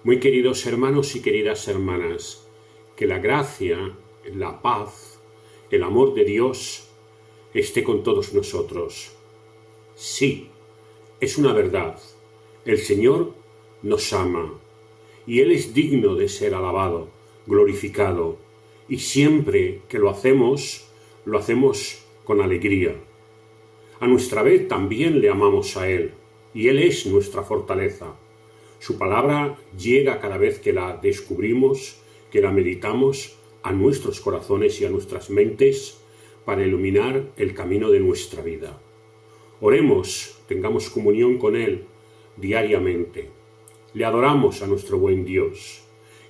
Muy queridos hermanos y queridas hermanas, que la gracia, la paz, el amor de Dios esté con todos nosotros. Sí, es una verdad. El Señor nos ama y Él es digno de ser alabado, glorificado, y siempre que lo hacemos con alegría. A nuestra vez también le amamos a Él, y Él es nuestra fortaleza. Su palabra llega cada vez que la descubrimos, que la meditamos, a nuestros corazones y a nuestras mentes para iluminar el camino de nuestra vida. Oremos, tengamos comunión con Él diariamente. Le adoramos a nuestro buen Dios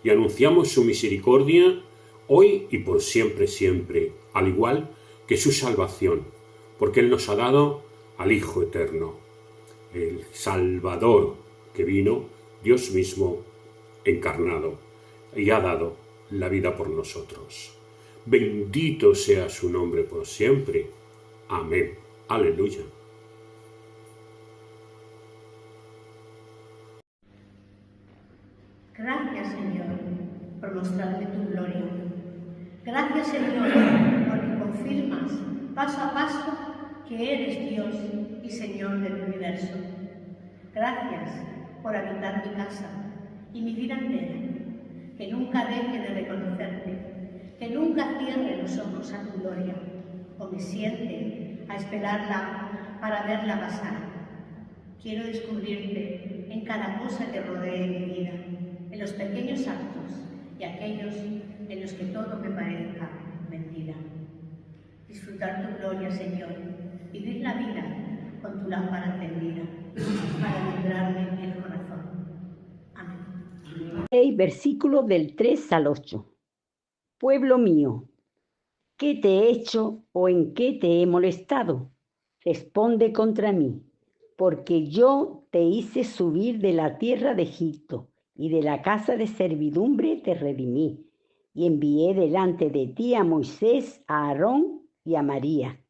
y anunciamos su misericordia hoy y por siempre, siempre, al igual que su salvación, porque Él nos ha dado al Hijo Eterno, el Salvador que vino, Dios mismo encarnado, y ha dado la vida por nosotros. Bendito sea su nombre por siempre. Amén. Aleluya. Gracias, Señor, por mostrarme tu gloria. Gracias, Señor, porque confirmas paso a paso que eres Dios y Señor del universo. Gracias por habitar mi casa y mi vida entera, que nunca deje de reconocerte, que nunca cierre los ojos a tu gloria o me siente a esperarla para verla pasar. Quiero descubrirte en cada cosa que rodee mi vida, en los pequeños actos y aquellos en los que todo me parezca mentira. Disfrutar tu gloria, Señor, vivir la vida con tu lámpara encendida, para alumbrarme el corazón. Amén. Versículo del 3 al 8. Pueblo mío, ¿qué te he hecho o en qué te he molestado? Responde contra mí, porque yo te hice subir de la tierra de Egipto, y de la casa de servidumbre te redimí, y envié delante de ti a Moisés, a Aarón y a María.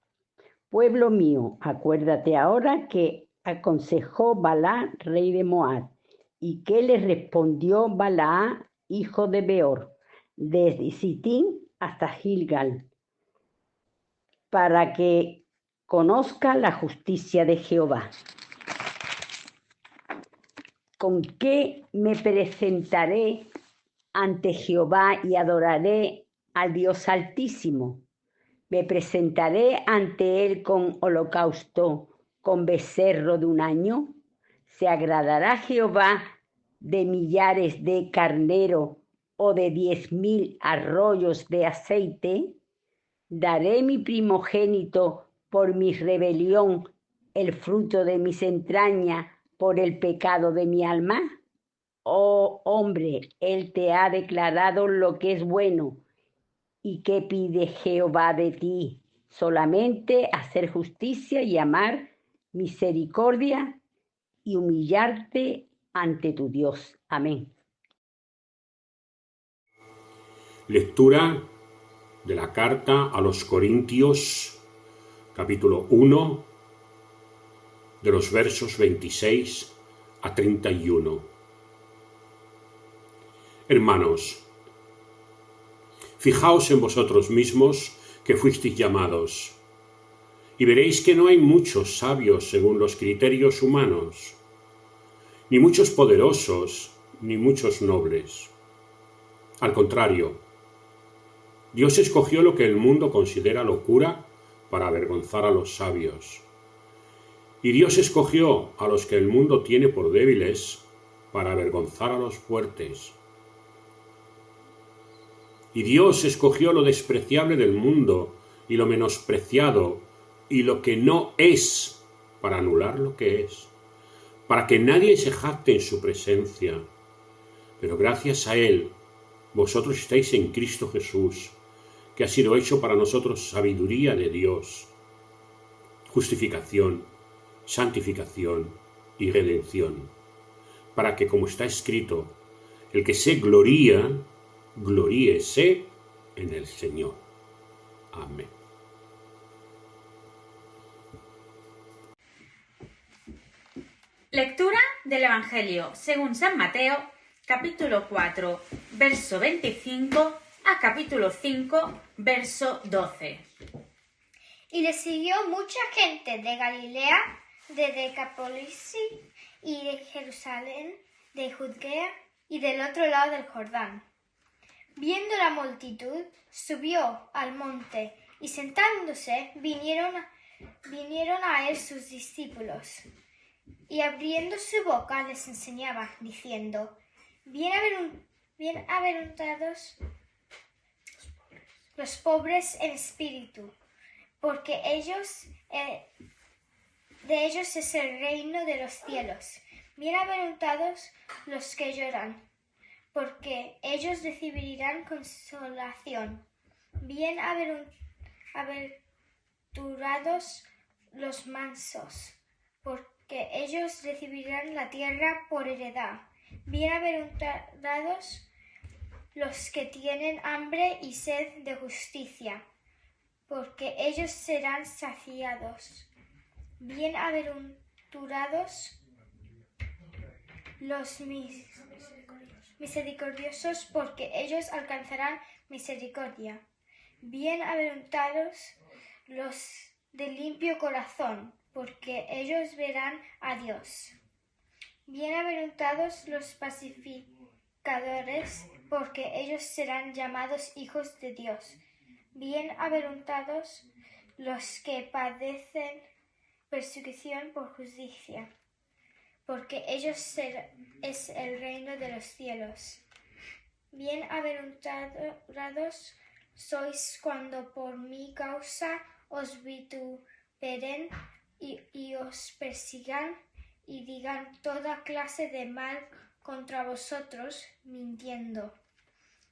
Pueblo mío, acuérdate ahora que aconsejó Balac, rey de Moab, y que le respondió Balac, hijo de Beor, desde Sitín hasta Gilgal, para que conozca la justicia de Jehová. ¿Con qué me presentaré ante Jehová y adoraré al Dios Altísimo? Me presentaré ante Él con holocausto, con becerro de un año. ¿Se agradará Jehová de millares de carnero o de 10,000 arroyos de aceite? ¿Daré mi primogénito por mi rebelión, el fruto de mis entrañas por el pecado de mi alma? Oh hombre, Él te ha declarado lo que es bueno. ¿Y qué pide Jehová de ti? Solamente hacer justicia y amar misericordia y humillarte ante tu Dios. Amén. Lectura de la carta a los Corintios, capítulo 1, de los versos 26 a 31. Hermanos, fijaos en vosotros mismos que fuisteis llamados, y veréis que no hay muchos sabios según los criterios humanos, ni muchos poderosos, ni muchos nobles. Al contrario, Dios escogió lo que el mundo considera locura para avergonzar a los sabios. Y Dios escogió a los que el mundo tiene por débiles para avergonzar a los fuertes. Y Dios escogió lo despreciable del mundo y lo menospreciado y lo que no es para anular lo que es, para que nadie se jacte en su presencia. Pero gracias a Él, vosotros estáis en Cristo Jesús, que ha sido hecho para nosotros sabiduría de Dios, justificación, santificación y redención, para que, como está escrito, el que se gloría, gloríese en el Señor. Amén. Lectura del Evangelio según San Mateo, capítulo 4, verso 25 a capítulo 5, verso 12. Y le siguió mucha gente de Galilea, de Decápolis y de Jerusalén, de Judea y del otro lado del Jordán. Viendo la multitud, subió al monte y sentándose vinieron a él sus discípulos. Y abriendo su boca les enseñaba, diciendo: Bienaventurados los pobres en espíritu, porque de ellos es el reino de los cielos. Bienaventurados los que lloran, porque ellos recibirán consolación. Bienaventurados los mansos, porque ellos recibirán la tierra por heredad. Bienaventurados los que tienen hambre y sed de justicia, porque ellos serán saciados. Bienaventurados los misericordiosos, porque ellos alcanzarán misericordia. Bienaventurados los de limpio corazón, porque ellos verán a Dios. Bienaventurados los pacificadores, porque ellos serán llamados hijos de Dios. Bienaventurados los que padecen persecución por justicia, porque ellos es el reino de los cielos. Bienaventurados sois cuando por mi causa os vituperen y os persigan y digan toda clase de mal contra vosotros, mintiendo.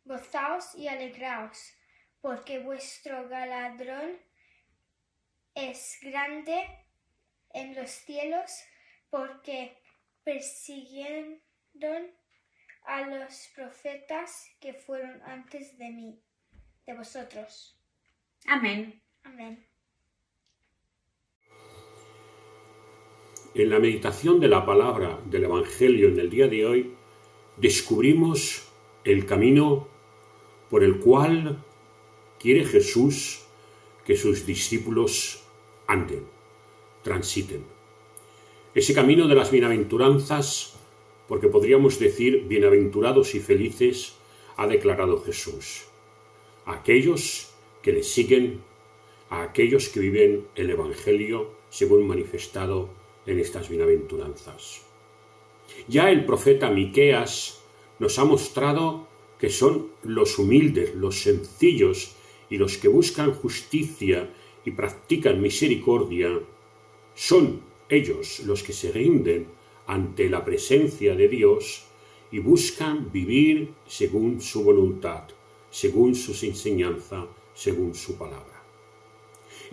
Gozaos y alegraos, porque vuestro galardón es grande en los cielos, porque persiguieron a los profetas que fueron antes de vosotros. Amén. Amén. En la meditación de la palabra del Evangelio en el día de hoy, descubrimos el camino por el cual quiere Jesús que sus discípulos anden, transiten. Ese camino de las bienaventuranzas, porque podríamos decir bienaventurados y felices, ha declarado Jesús. A aquellos que le siguen, a aquellos que viven el Evangelio según manifestado en estas bienaventuranzas. Ya el profeta Miqueas nos ha mostrado que son los humildes, los sencillos y los que buscan justicia y practican misericordia, son ellos los que se rinden ante la presencia de Dios y buscan vivir según su voluntad, según sus enseñanzas, según su palabra.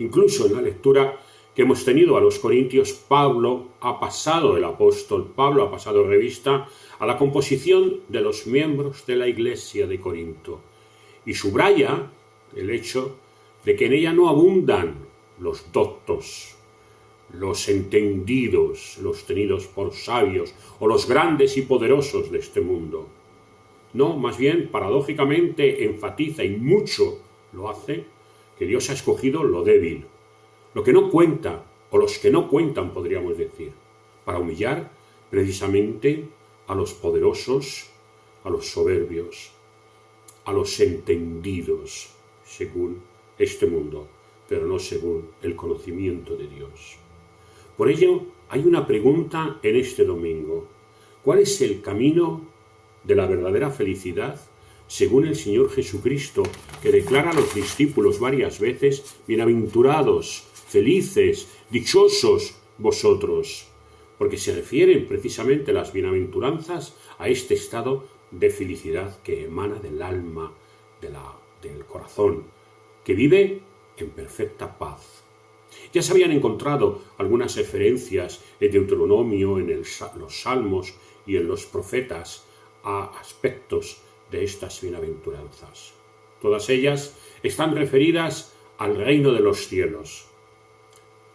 Incluso en la lectura que hemos tenido a los Corintios, el apóstol Pablo ha pasado revista a la composición de los miembros de la iglesia de Corinto y subraya el hecho de que en ella no abundan los doctos, los entendidos, los tenidos por sabios o los grandes y poderosos de este mundo. No, más bien, paradójicamente enfatiza y mucho lo hace, que Dios ha escogido lo débil, lo que no cuenta, o los que no cuentan, podríamos decir, para humillar precisamente a los poderosos, a los soberbios, a los entendidos, según este mundo, pero no según el conocimiento de Dios. Por ello, hay una pregunta en este domingo. ¿Cuál es el camino de la verdadera felicidad según el Señor Jesucristo, que declara a los discípulos varias veces: bienaventurados, felices, dichosos vosotros? Porque se refieren precisamente las bienaventuranzas a este estado de felicidad que emana del alma, del corazón, que vive en perfecta paz. Ya se habían encontrado algunas referencias en Deuteronomio, en los Salmos y en los profetas a aspectos de estas bienaventuranzas. Todas ellas están referidas al reino de los cielos.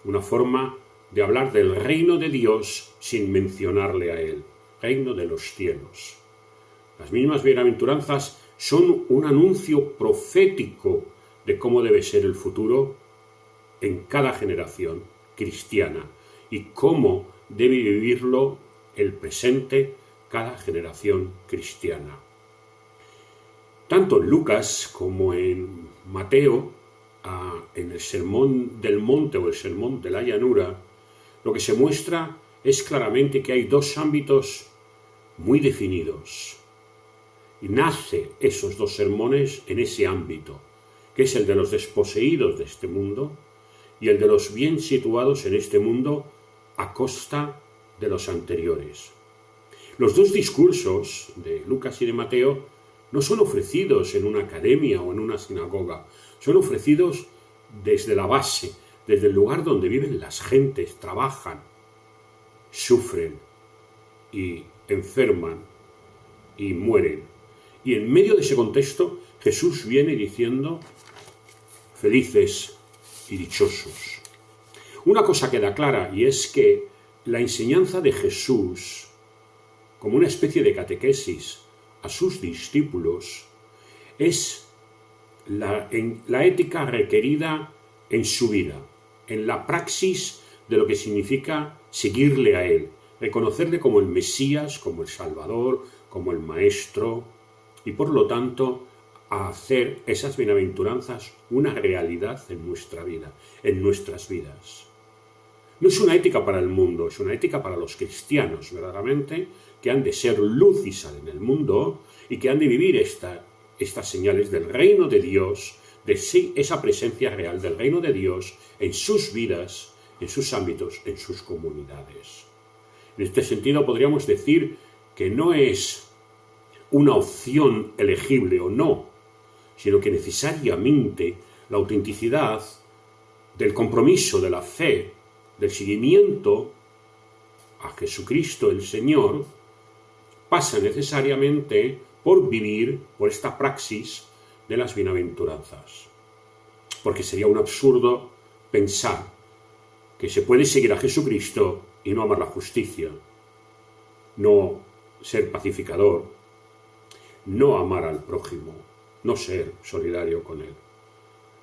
Una forma de hablar del reino de Dios sin mencionarle a él. Reino de los cielos. Las mismas bienaventuranzas son un anuncio profético de cómo debe ser el futuro en cada generación cristiana y cómo debe vivirlo el presente cada generación cristiana. Tanto en Lucas como en Mateo, en el Sermón del Monte o el Sermón de la Llanura, lo que se muestra es claramente que hay dos ámbitos muy definidos. Y nace esos dos sermones en ese ámbito, que es el de los desposeídos de este mundo y el de los bien situados en este mundo a costa de los anteriores. Los dos discursos de Lucas y de Mateo no son ofrecidos en una academia o en una sinagoga, son ofrecidos desde la base, desde el lugar donde viven las gentes, trabajan, sufren y enferman y mueren. Y en medio de ese contexto, Jesús viene diciendo: felices y dichosos. Una cosa queda clara, y es que la enseñanza de Jesús, como una especie de catequesis a sus discípulos, es la ética requerida en su vida, en la praxis de lo que significa seguirle a Él, reconocerle como el Mesías, como el Salvador, como el Maestro, y por lo tanto a hacer esas bienaventuranzas una realidad en nuestra vida, en nuestras vidas. No es una ética para el mundo, es una ética para los cristianos, verdaderamente, que han de ser luz y sal en el mundo y que han de vivir estas señales del reino de Dios, de esa presencia real del reino de Dios en sus vidas, en sus ámbitos, en sus comunidades. En este sentido podríamos decir que no es una opción elegible o no, sino que necesariamente la autenticidad del compromiso de la fe, del seguimiento a Jesucristo el Señor, pasa necesariamente por vivir por esta praxis de las bienaventuranzas. Porque sería un absurdo pensar que se puede seguir a Jesucristo y no amar la justicia, no ser pacificador, no amar al prójimo, no ser solidario con él.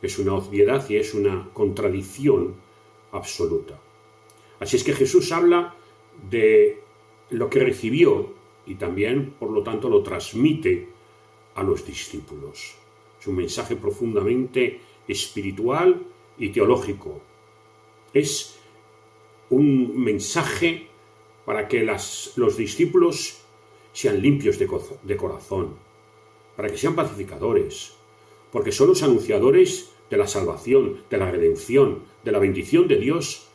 Es una obviedad y es una contradicción absoluta. Así es que Jesús habla de lo que recibió y también, por lo tanto, lo transmite a los discípulos. Es un mensaje profundamente espiritual y teológico. Es un mensaje para que los discípulos sean limpios de corazón, para que sean pacificadores, porque son los anunciadores de la salvación, de la redención, de la bendición de Dios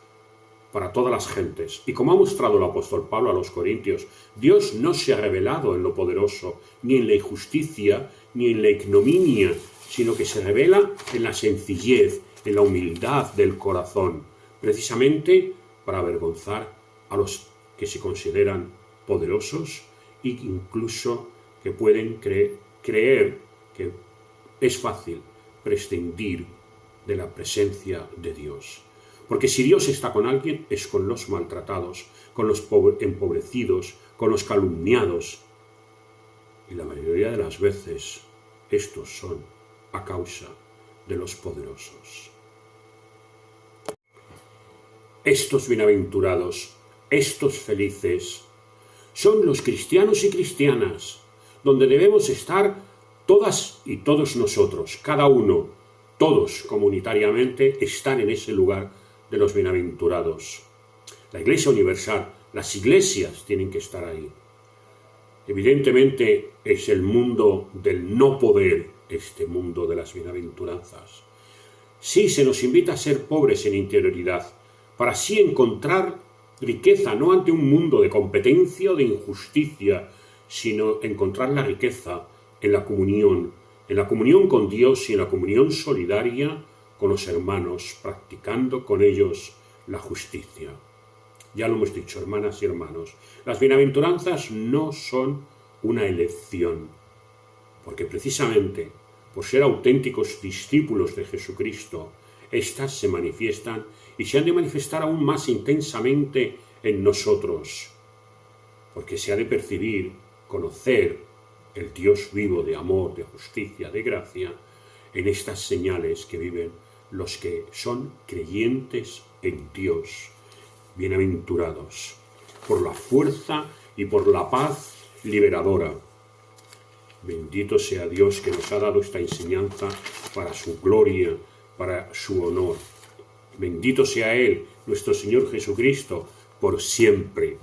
para todas las gentes. Y como ha mostrado el apóstol Pablo a los Corintios, Dios no se ha revelado en lo poderoso, ni en la injusticia, ni en la ignominia, sino que se revela en la sencillez, en la humildad del corazón, precisamente para avergonzar a los que se consideran poderosos e incluso que pueden creer que es fácil prescindir de la presencia de Dios. Porque si Dios está con alguien, es con los maltratados, con los empobrecidos, con los calumniados. Y la mayoría de las veces estos son a causa de los poderosos. Estos bienaventurados, estos felices, son los cristianos y cristianas, donde debemos estar todas y todos nosotros, cada uno, todos comunitariamente, están en ese lugar de los bienaventurados. La Iglesia universal, las iglesias tienen que estar ahí. Evidentemente es el mundo del no poder, este mundo de las bienaventuranzas. Sí, se nos invita a ser pobres en interioridad, para así encontrar riqueza, no ante un mundo de competencia o de injusticia, sino encontrar la riqueza en la comunión con Dios y en la comunión solidaria con los hermanos, practicando con ellos la justicia. Ya lo hemos dicho, hermanas y hermanos, las bienaventuranzas no son una elección, porque precisamente por ser auténticos discípulos de Jesucristo, éstas se manifiestan y se han de manifestar aún más intensamente en nosotros, porque se ha de percibir, conocer el Dios vivo de amor, de justicia, de gracia, en estas señales que viven los que son creyentes en Dios, bienaventurados, por la fuerza y por la paz liberadora. Bendito sea Dios que nos ha dado esta enseñanza para su gloria, para su honor. Bendito sea Él, nuestro Señor Jesucristo, por siempre.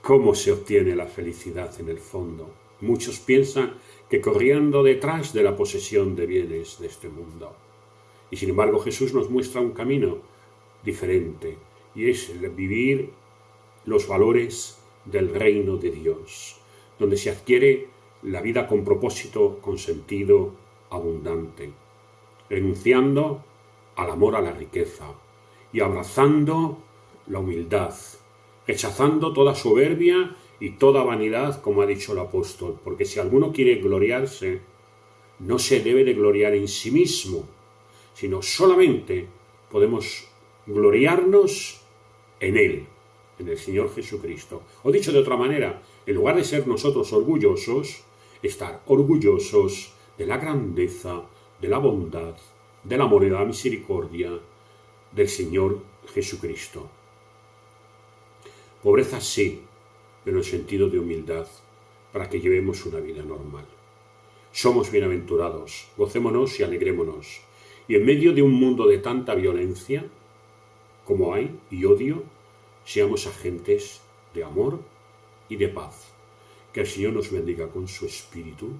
¿Cómo se obtiene la felicidad en el fondo? Muchos piensan que corriendo detrás de la posesión de bienes de este mundo. Y sin embargo Jesús nos muestra un camino diferente, y es el vivir los valores del reino de Dios, donde se adquiere la vida con propósito, con sentido abundante, renunciando al amor a la riqueza y abrazando la humildad, rechazando toda soberbia y toda vanidad, como ha dicho el apóstol, porque si alguno quiere gloriarse, no se debe de gloriar en sí mismo, sino solamente podemos gloriarnos en Él, en el Señor Jesucristo. O dicho de otra manera, en lugar de ser nosotros orgullosos, estar orgullosos de la grandeza, de la bondad, del amor y de la misericordia del Señor Jesucristo. Pobreza sí, pero en sentido de humildad, para que llevemos una vida normal. Somos bienaventurados, gocémonos y alegrémonos. Y en medio de un mundo de tanta violencia como hay y odio, seamos agentes de amor y de paz. Que el Señor nos bendiga con su Espíritu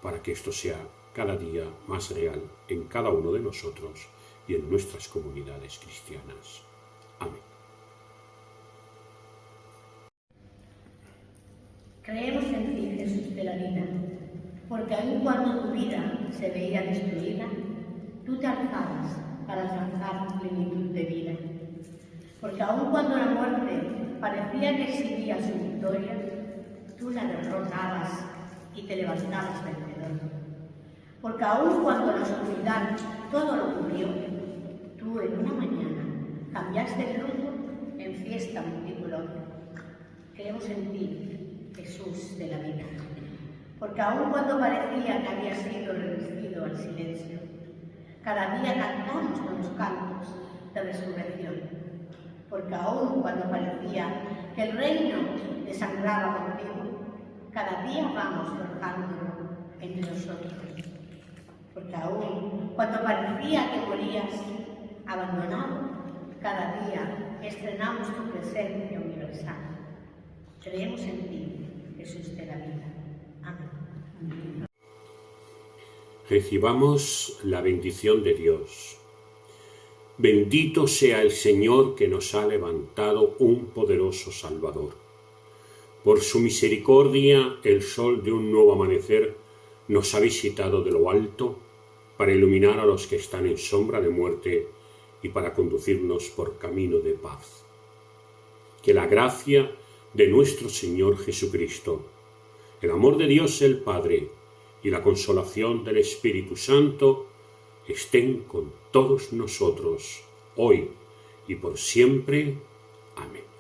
para que esto sea cada día más real en cada uno de nosotros y en nuestras comunidades cristianas. Amén. Creemos en ti, Jesús de la vida, porque aun cuando tu vida se veía destruida, tú te alzabas para alcanzar plenitud de vida. Porque aun cuando la muerte parecía que exhibía su victoria, tú la derrotabas y te levantabas vencedor. Porque aun cuando la oscuridad todo lo cubrió, tú en una mañana cambiaste el luto en fiesta multicolor. Creemos en ti, Jesús de la vida, porque aun cuando parecía que había sido reducido al silencio, cada día cantamos con los cantos de resurrección, porque aun cuando parecía que el reino desangraba contigo, cada día vamos forjándolo entre nosotros, porque aun cuando parecía que morías abandonado, cada día estrenamos tu presencia universal. Creemos en ti, Jesús de la vida. Amén. Recibamos la bendición de Dios. Bendito sea el Señor que nos ha levantado un poderoso Salvador. Por su misericordia, el sol de un nuevo amanecer nos ha visitado de lo alto para iluminar a los que están en sombra de muerte y para conducirnos por camino de paz. Que la gracia de nuestro Señor Jesucristo, el amor de Dios el Padre y la consolación del Espíritu Santo estén con todos nosotros, hoy y por siempre. Amén.